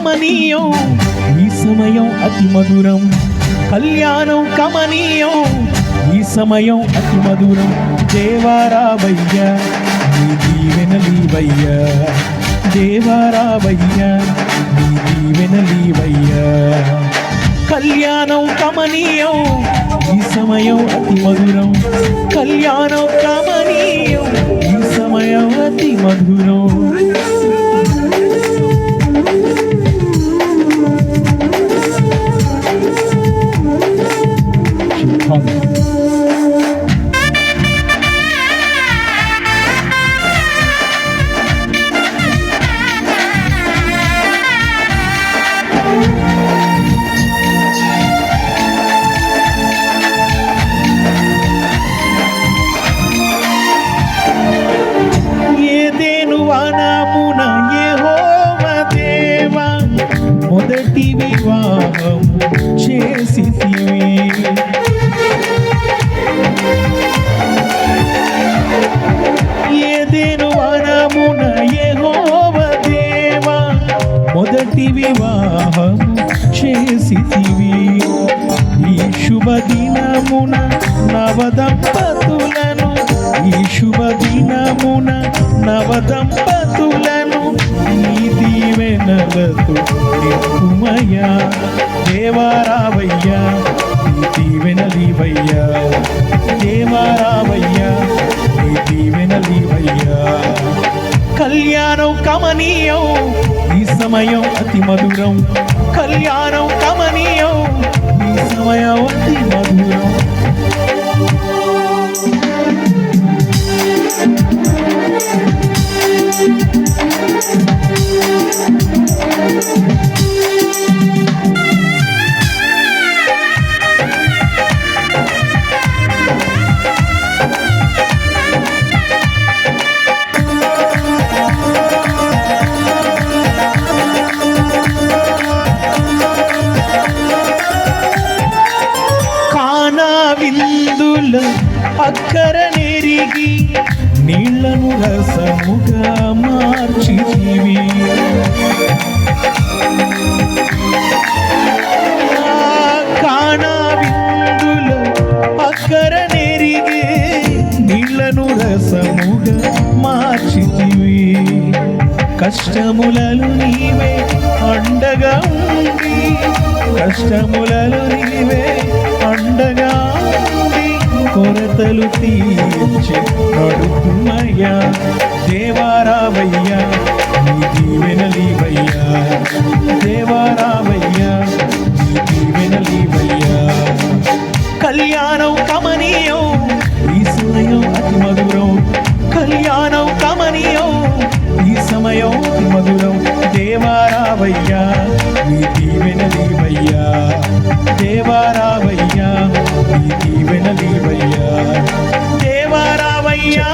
కమనీయం ఈ సమయం అతి మధురం. కళ్యాణం కమనీయం ఈ సమయం అతి మధురం. దేవారావయ్యా నీ దీవెనలీవయ్యా, దేవారావయ్యా నీ దీవెనలీవయ్యా. కళ్యాణం కమనీయం ఈ సమయం అతి మధురం. కళ్యాణం కమనీయం ఈ సమయం అతి మధురం. మొదటి వివాహం చేసితివి, ఏదెను వనమున యెహోవా దేవా మొదటి వివాహం చేసితివి. ఈ శుభదినమున నవదంపతులను, ఈ శుభదినమున నవదంపతులను నీ దీవెనలతో నింపుమయ్యా. దేవారావయ్యా నీ దీవెనలీవయ్యా, దేవారావయ్యా నీ దీవెనలీవయ్యా. కళ్యాణం కమనీయం ఈ సమయం అతి మధురం. కళ్యాణం కమనీయం ఈ సమయం అతి మధురం. విందుల అక్కర నెరిగి నీళ్లను రసముగా మార్చితివి. కానా విందుల అక్కర నెరిగి నీళ్లను రసముగా మార్చితివి. కష్టములలో నీవే అండగా ఉండి, కష్టములలో నీవే అండగా ఉండి కొరతలు తీర్చి నడుపుమయ్యా. దేవారావయ్యా నీ దీవెనలీవయ్యా, దేవారావయ్యా నీ దీవెనలీవయ్యా. కళ్యాణం కమనీయం ఈ సమయం అతి మధురం. కళ్యాణం కమనీయం ఈ సమయం అతి మధురం. దేవారావయ్యా నీ దీవెనలీవయ్యా, దేవారావయ్యా నీ దీవెనలీవయ్యా, దేవారావయ్యా